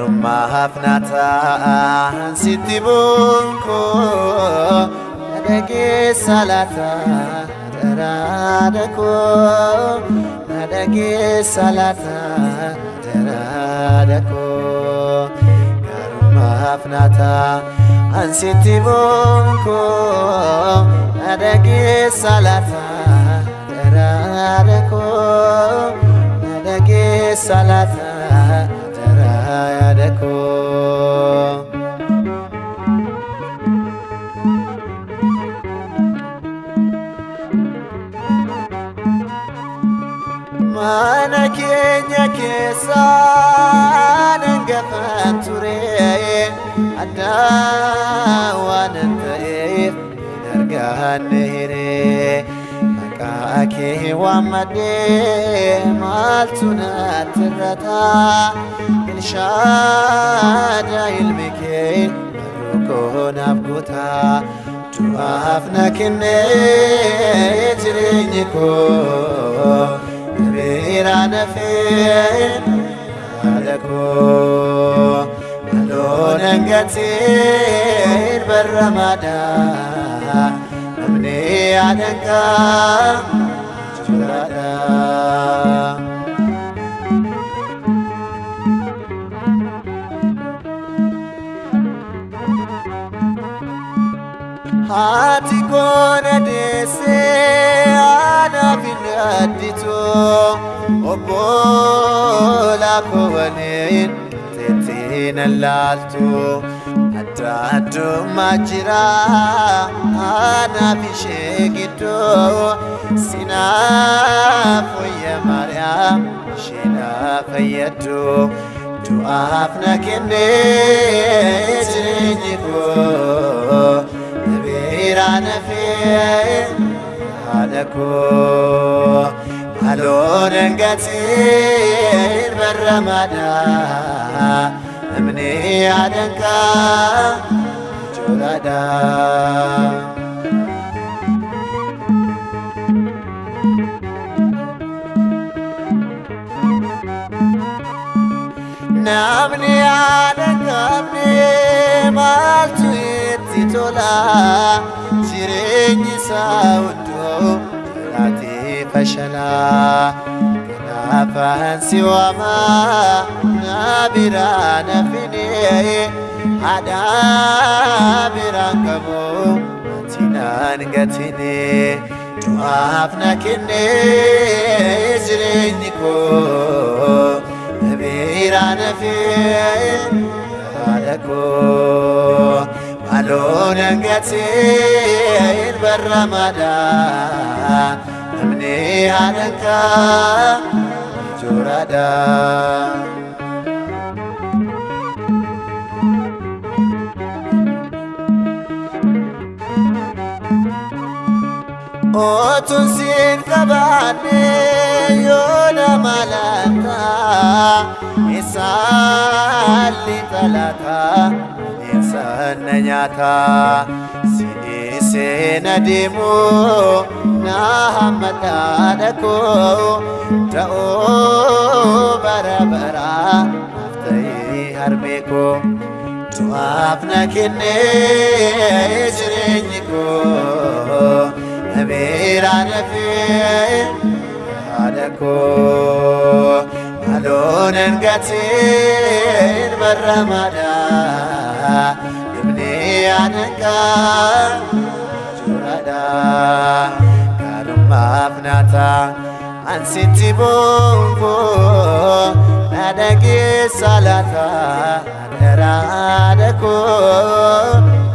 Karma hafnata Siti bunko Nadagi salata Daradako Nadagi salata Daradako Karma hafnata Siti bunko Nadagi salata Daradako Nadagi salata Daradako Mana kenya kesa nangafan ture ada wanantaif dargahan nehre maka ke wamade maltuna tirata inshada ilmike rukun abguta tuafna kinne ejrinyiko Birana fin alako alon angatir berramada amne adanka jurada hati kona dese ana binadito obola kowanin tetina lalto atadu majira ana bishegito sina foya maryam shina fayetu tu afna kenne jiniko birana fi adako alon angatir berramada amne adanka jurada namne adanka amne maltu titola jireni saudo فشلا كنافا سوى ما نابران فيني عدا بران كبو تنان قتني توافنا كني زرينكو نبيران فيني عدكو مالون قتن بالرمضان amne adanka jurada otun sin kabane yona malata isali talata insan nyata senadimo nahamadadako tao barabara aftay harbeko tuafna kinne ejrenyiko nabirana fi adako alon angatir berramada ibni adanka jurada Mafnata ansiti bongo nadagi salata daradako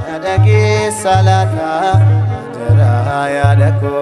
nadagi salata darayadako